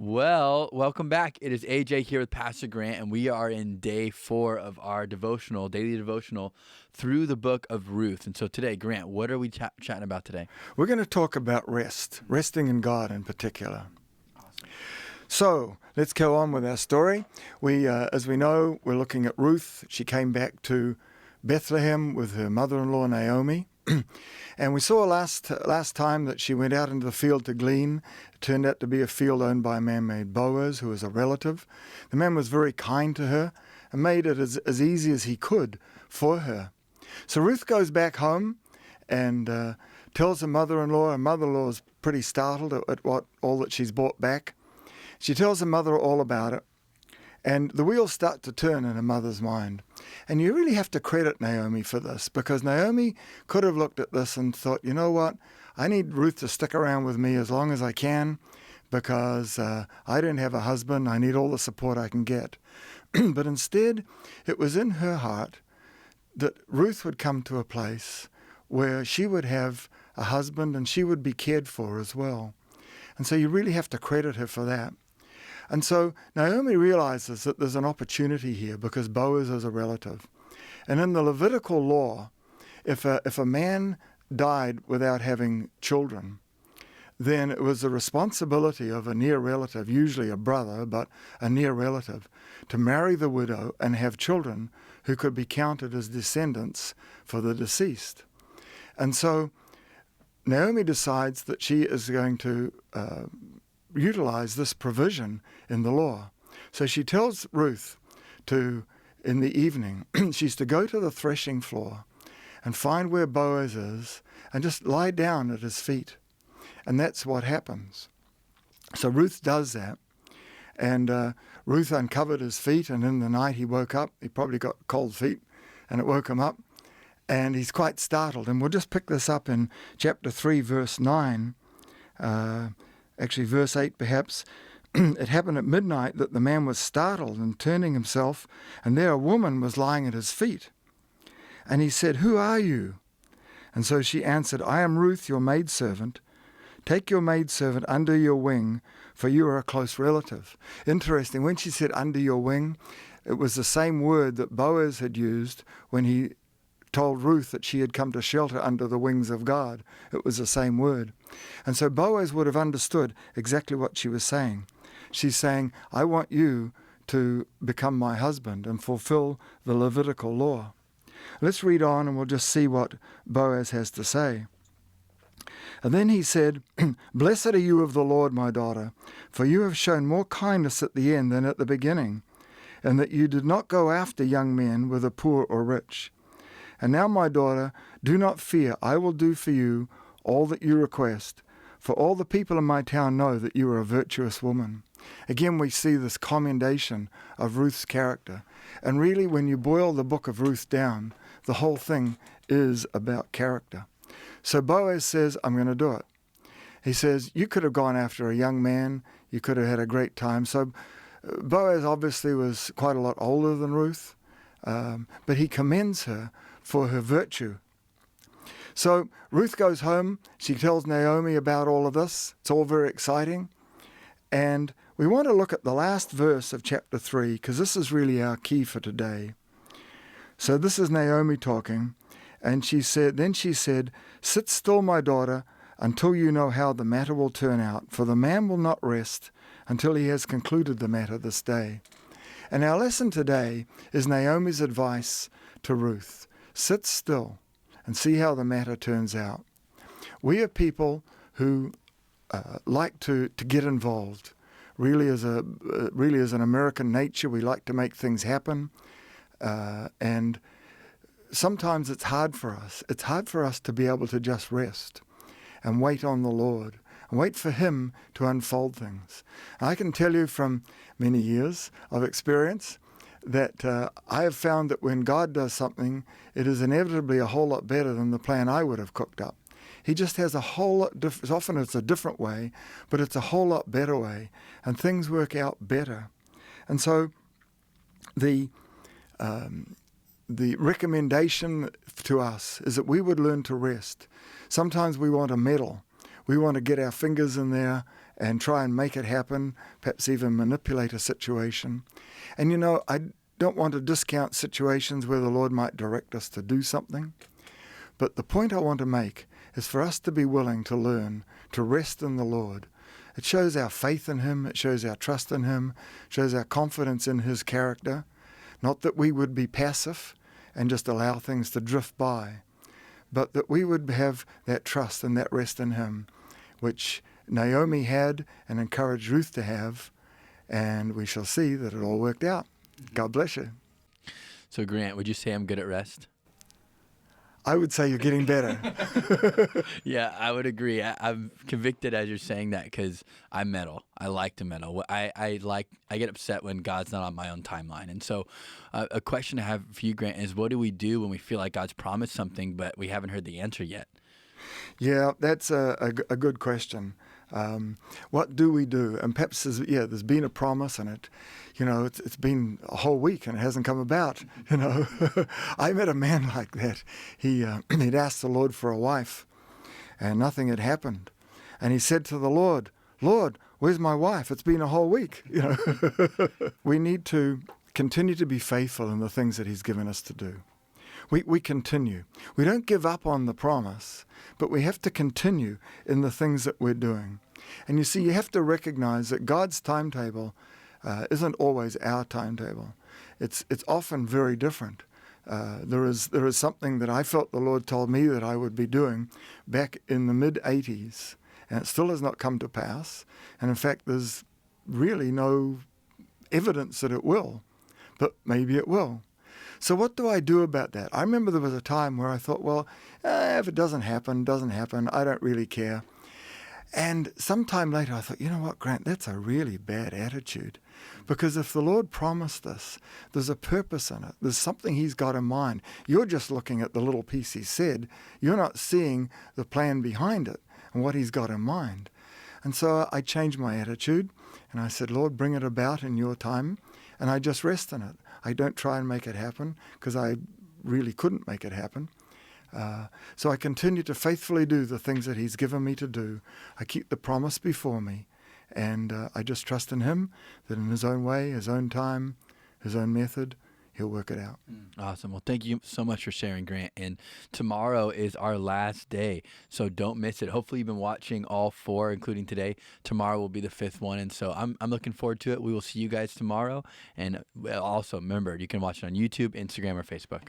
Well, welcome back. It is AJ here with Pastor Grant, and we are in day 4 of our devotional, daily devotional through the book of Ruth. And so today, Grant, what are we chatting about today? We're going to talk about rest, resting in God in particular. So let's go on with our story. As we know, we're looking at Ruth. She came back to Bethlehem with her mother-in-law Naomi. And we saw last time that she went out into the field to glean. It turned out to be a field owned by a man named Boaz, who was a relative. The man was very kind to her and made it as easy as he could for her. So Ruth goes back home and tells her mother-in-law. Her mother-in-law is pretty startled at all that she's brought back. She tells her mother all about it. And the wheels start to turn in her mother's mind. And you really have to credit Naomi for this, because Naomi could have looked at this and thought, you know what, I need Ruth to stick around with me as long as I can, because I don't have a husband. I need all the support I can get. But instead, it was in her heart that Ruth would come to a place where she would have a husband and she would be cared for as well. And so you really have to credit her for that. And so Naomi realizes that there's an opportunity here because Boaz is a relative. And in the Levitical law, if a man died without having children, then it was the responsibility of a near relative, usually a brother, but a near relative, to marry the widow and have children who could be counted as descendants for the deceased. And so Naomi decides that she is going to utilize this provision in the law. So she tells Ruth in the evening, she's to go to the threshing floor and find where Boaz is and just lie down at his feet. And that's what happens. So Ruth does that. And Ruth uncovered his feet, and in the night he woke up. He probably got cold feet, and it woke him up. And he's quite startled. And we'll just pick this up in chapter 3, verse 9. Actually, verse 8 perhaps. It happened at midnight that the man was startled and turning himself, and there a woman was lying at his feet. And he said, "Who are you?" And so she answered, "I am Ruth, your maidservant. Take your maidservant under your wing, for you are a close relative." Interesting, when she said under your wing, it was the same word that Boaz had used when he told Ruth that she had come to shelter under the wings of God. It was the same word. And so Boaz would have understood exactly what she was saying. She's saying, I want you to become my husband and fulfill the Levitical law. Let's read on and we'll just see what Boaz has to say. And then he said, "Blessed are you of the Lord, my daughter, for you have shown more kindness at the end than at the beginning, and that you did not go after young men, whether poor or rich. And now, my daughter, do not fear. I will do for you all that you request, for all the people in my town know that you are a virtuous woman." Again, we see this commendation of Ruth's character. And really, when you boil the book of Ruth down, the whole thing is about character. So Boaz says, I'm going to do it. He says, you could have gone after a young man. You could have had a great time. So Boaz obviously was quite a lot older than Ruth, but he commends her for her virtue. So Ruth goes home. She tells Naomi about all of this. It's all very exciting. And we want to look at the last verse of chapter 3, because this is really our key for today. So this is Naomi talking. And then she said, "Sit still, my daughter, until you know how the matter will turn out, for the man will not rest until he has concluded the matter this day." And our lesson today is Naomi's advice to Ruth. Sit still and see how the matter turns out. We are people who like to get involved. Really as an American nature, we like to make things happen. And sometimes it's hard for us. It's hard for us to be able to just rest and wait on the Lord and wait for Him to unfold things. I can tell you from many years of experience that I have found that when God does something, it is inevitably a whole lot better than the plan I would have cooked up. He just has a whole lot often it's a different way, but it's a whole lot better way, and things work out better. And so the recommendation to us is that we would learn to rest. Sometimes we want to meddle. We want to get our fingers in there and try and make it happen, perhaps even manipulate a situation. And I don't want to discount situations where the Lord might direct us to do something. But the point I want to make is for us to be willing to learn to rest in the Lord. It shows our faith in Him. It shows our trust in Him. It shows our confidence in His character. Not that we would be passive and just allow things to drift by, but that we would have that trust and that rest in Him, which Naomi had and encouraged Ruth to have, and we shall see that it all worked out. God bless you. So, Grant, would you say I'm good at rest? I would say you're getting better. Yeah, I would agree. I'm convicted as you're saying that because I meddle. I like to meddle. I get upset when God's not on my own timeline. And so a question I have for you, Grant, is what do we do when we feel like God's promised something, but we haven't heard the answer yet? Yeah, that's a good question. What do we do? And perhaps there's been a promise, and it's been a whole week and it hasn't come about. I met a man like that. He'd asked the Lord for a wife, and nothing had happened. And he said to the Lord, "Lord, where's my wife? It's been a whole week." We need to continue to be faithful in the things that He's given us to do. We continue. We don't give up on the promise, but we have to continue in the things that we're doing. And you see, you have to recognize that God's timetable isn't always our timetable. It's often very different. There is something that I felt the Lord told me that I would be doing back in the mid-'80s, and it still has not come to pass. And in fact, there's really no evidence that it will, but maybe it will. So what do I do about that? I remember there was a time where I thought, well, if it doesn't happen, I don't really care. And sometime later I thought, you know what, Grant, that's a really bad attitude. Because if the Lord promised us, there's a purpose in it. There's something He's got in mind. You're just looking at the little piece He said. You're not seeing the plan behind it and what He's got in mind. And so I changed my attitude and I said, Lord, bring it about in your time. And I just rest in it. I don't try and make it happen because I really couldn't make it happen. So I continue to faithfully do the things that He's given me to do. I keep the promise before me, and I just trust in Him that in His own way, His own time, His own method, He'll work it out. Awesome. Well, thank you so much for sharing, Grant. And tomorrow is our last day, so don't miss it. Hopefully you've been watching all 4, including today. Tomorrow will be the 5th one, and so I'm looking forward to it. We will see you guys tomorrow. And also, remember, you can watch it on YouTube, Instagram, or Facebook.